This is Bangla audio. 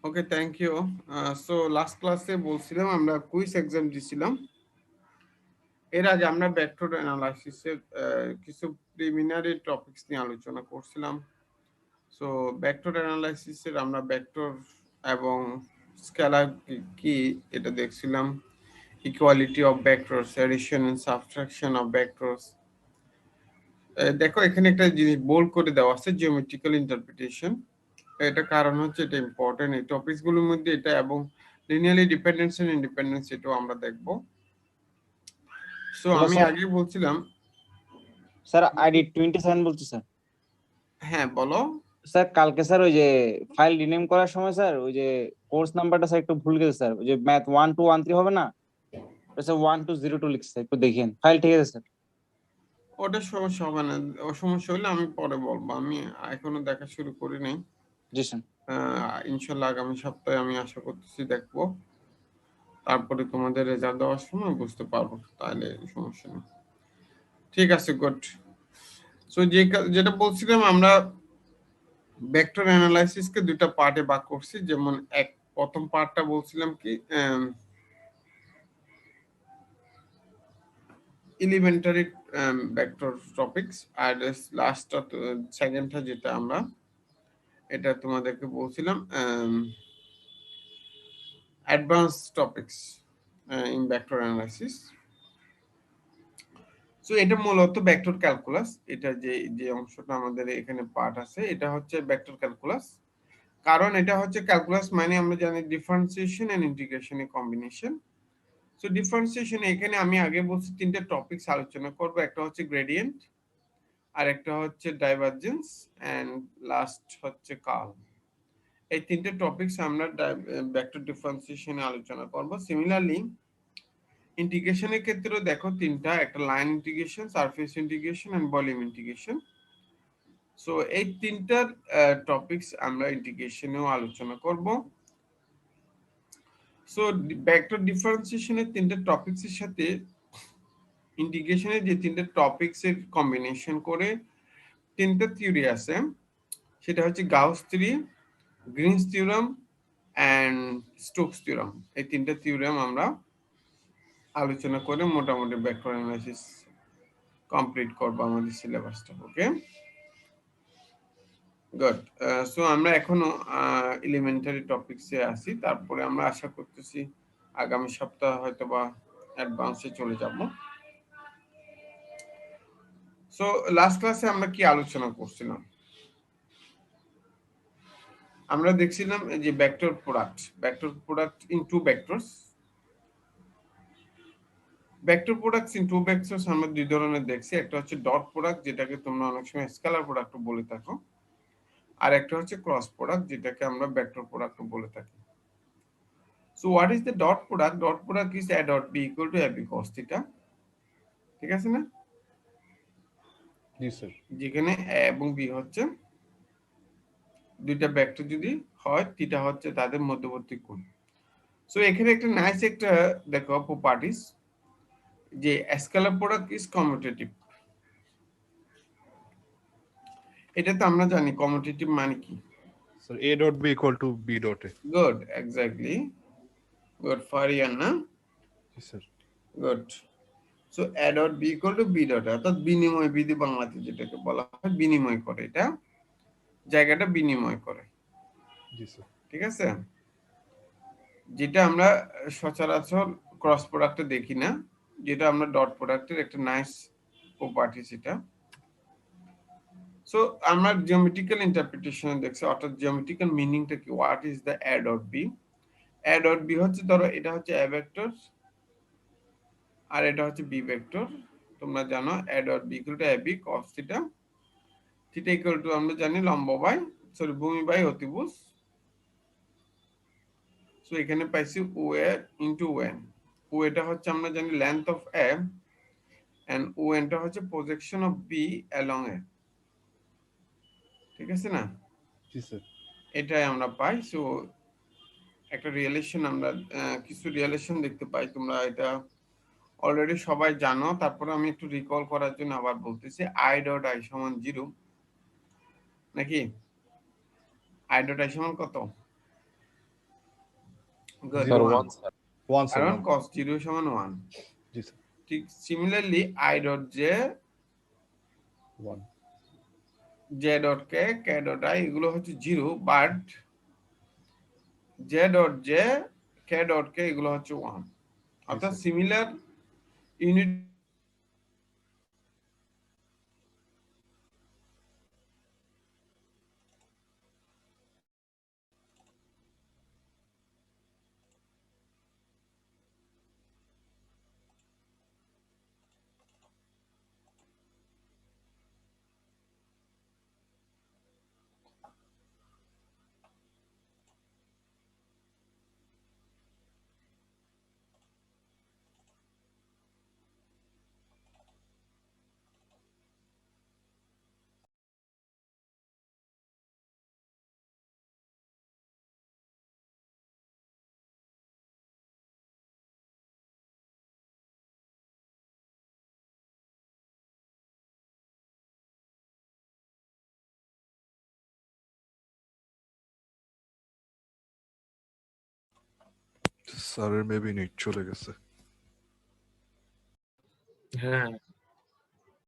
Okay, thank you. So last ক্লাসে বলছিলাম আমরা কুইজ এক্সাম দিছিলাম। এর আগে আমরা ভেক্টর অ্যানালাইসিসের কিছু প্রিলিমিনারি টপিকস নিয়ে আলোচনা করছিলাম। সো ভেক্টর অ্যানালাইসিসের আমরা ভেক্টর এবং স্কেলার কি এটা দেখছিলাম, equality of vectors, addition and subtraction of vectors. দেখো এখানে একটা জিনিস বোল্ড করে দেওয়া আছে, জিওমেট্রিক্যাল ইন্টারপ্রিটেশন। এটা কারণ হচ্ছে এটা ইম্পর্টেন্ট এই টপিকস গুলোর মধ্যে এটা, এবং লিনিয়ারলি ডিপেন্ডেন্স এন্ড ইন্ডিপেন্ডেন্স এটাও আমরা দেখব। সো হ্যালো আমি স্যার। আগে বলছিলাম স্যার আইডি 27 বলছি স্যার। হ্যাঁ বলো। স্যার কালকে স্যার ওই যে ফাইল রিনেম করার সময় স্যার ওই যে কোর্স নাম্বারটা স্যার একটু ভুল গেছে স্যার। ওই যে ম্যাথ 1213 হবে না, ওটা স্যার 1202 লিখছে, একটু দেখেন। ফাইল ঠিক আছে স্যার? ওটা সমস্যা হবে না, ও সমস্যা হলে আমি পরে বলবো, আমি এখনো দেখা শুরু করি নাই। জি স্যার। ইনশাল্লাহ আগামী সপ্তাহে আমি আশা করতেছি দেখবো, তারপরে তোমাদের রেজাল্ট দেওয়ার সময় বুঝতে পারবো, তাহলে সমস্যা নেই। ঠিক আছে, গুড। সো যেটা বলছিলাম আমরা ভেক্টর অ্যানালাইসিসকে দুইটা পার্টে ভাগ করছি। যেমন প্রথম পার্টটা বলছিলাম কি এলিমেন্টারি ভেক্টর টপিকস, আর লাস্টটা সেকেন্ডটা যেটা আমরা এটা তোমাদেরকে বলছিলাম advance topics in vector analysis. So এটা মূলত ভেক্টর ক্যালকুলাস, এটা যে যে অংশটা আমাদের এখানে পার্ট আছে এটা হচ্ছে ভেক্টর ক্যালকুলাস। কারণ এটা হচ্ছে ক্যালকুলাস মানে আমরা জানি ডিফারেন্সিয়েশন এন্ড ইন্টিগ্রেশনের কম্বিনেশন। সো ডিফারেন্সিয়েশন এখানে আমি আগে বলছি তিনটা টপিকস আলোচনা করব, একটা হচ্ছে গ্রেডিয়েন্ট, আর একটা হচ্ছে ডাইভারজেন্স, এন্ড লাস্ট হচ্ছে কার্ল। এই তিনটে টপিকস আমরা ভেক্টর ডিফারেন্সিয়েশনে আলোচনা করব। সিমিলারলি ইন্টিগ্রেশনের ক্ষেত্রেও দেখো তিনটা, একটা line integration, surface integration and volume integration. So এই তিনটা টপিকস আমরা ইন্টিগ্রেশনেও আলোচনা করব। সো ভেক্টর ডিফারেন্সিয়েশনের তিনটা টপিকসের সাথে ইন্টিগ্রেশনের যে তিনটা টপিকসের কম্বিনেশন করে তিনটা থিওরি আছে, সেটা হচ্ছে Gauss theory, Green's theorem and Stokes theorem. এই তিনটা থিওরাম আমরা আলোচনা করে মোটামুটি ভেক্টর অ্যানালাইসিস কমপ্লিট করব আমাদের সিলেবাসটা। ওকে, গুড। সো আমরা এখনো এলিমেন্টারি টপিকসে আছি, তারপরে আমরা আশা করতেছি আগামী সপ্তাহ হয়তো বা অ্যাডভান্সে চলে যাব। সো লাস্ট ক্লাসে আমরা কি আলোচনা করছিলাম? আমরা দেখছিলাম যে vector product in two vectors. Vector products in two vectors আমরা দুই ধরনের দেখছি, একটা হচ্ছে ডট প্রোডাক্ট, যেটাকে তোমরা অনেক সময় স্কেলার প্রোডাক্ট বলে থাকো, আর একটা হচ্ছে ক্রস প্রোডাক্ট, যেটাকে আমরা ভেক্টর প্রোডাক্ট বলে থাকি। So what is the dot product? Dot product is a dot b equal to ab cos theta। ঠিক আছে না? জি স্যার। যেখানে a এবং b হচ্ছে দুইটা ভেক্টর, যদি হয় থিটা হচ্ছে তাদের মধ্যবর্তী কোণ। সো এখানে একটা নাইস একটা দেখো প্রপার্টিজ, যে স্কেলার প্রোডাক্ট ইজ কমিউটেটিভ। এটা তো আমরা জানি কমিউটেটিভ মানে কি sir, a dot b equal to b dot a। Good, exactly, good for year না। জি sir. Good. So a dot b equal to b dot a, অর্থাৎ বিনিময় বিধি বাংলাতে যেটাকে বলা হয়, বিনিময় করে, এটা জায়গাটা বিনিময় করে। জি স্যার। ঠিক আছে, যেটা আমরা সচরাচর ক্রস প্রোডাক্টে দেখি না, যেটা আমরা ডট প্রোডাক্টের একটা নাইস প্রপার্টি সেটা। সো আমরা জিওমেট্রিক্যাল ইন্টারপ্রিটেশন দেখছি, অর্থাৎ জিওমেট্রিক্যাল মিনিংটা কি, what is the a dot b। a dot b হচ্ছে, ধরো এটা হচ্ছে a ভেক্টর আর এটা হচ্ছে b ভেক্টর। তোমরা জানো a dot b equal to ab cos theta, theta equal to আমরা জানি লম্ব বাই ভূমি বাই অতিভুজ। সো এখানে পাইছি ও এ ইনটু ওএন। ও এটা হচ্ছে আমরা জানি লেন্থ অফ এ, এন্ড ও এনটা হচ্ছে প্রজেকশন অফ বি অ্যালং এ। ঠিক আছে না? জি স্যার। এটাই আমরা পাই। সো একটা রিলেশন আমরা কিছু রিলেশন দেখতে পাই, তোমরা এটা অলরেডি সবাই জানো, তারপরে আমি একটু রিকল করার জন্য আবার বলতেছি। আই ডট আই সমান 0, নাকি? আই ডট আই সমান কত? Good. Zero. One. One, sir. কারণ One. cos 0 সমান 1 जी sir. ঠিক similarly I dot j One. j dot k dot i এগুলো হচ্ছে 0 but j dot j k dot k এগুলো হচ্ছে 1 অর্থাৎ sir. Similar unit Sir, maybe net চলে গেছে। হ্যাঁ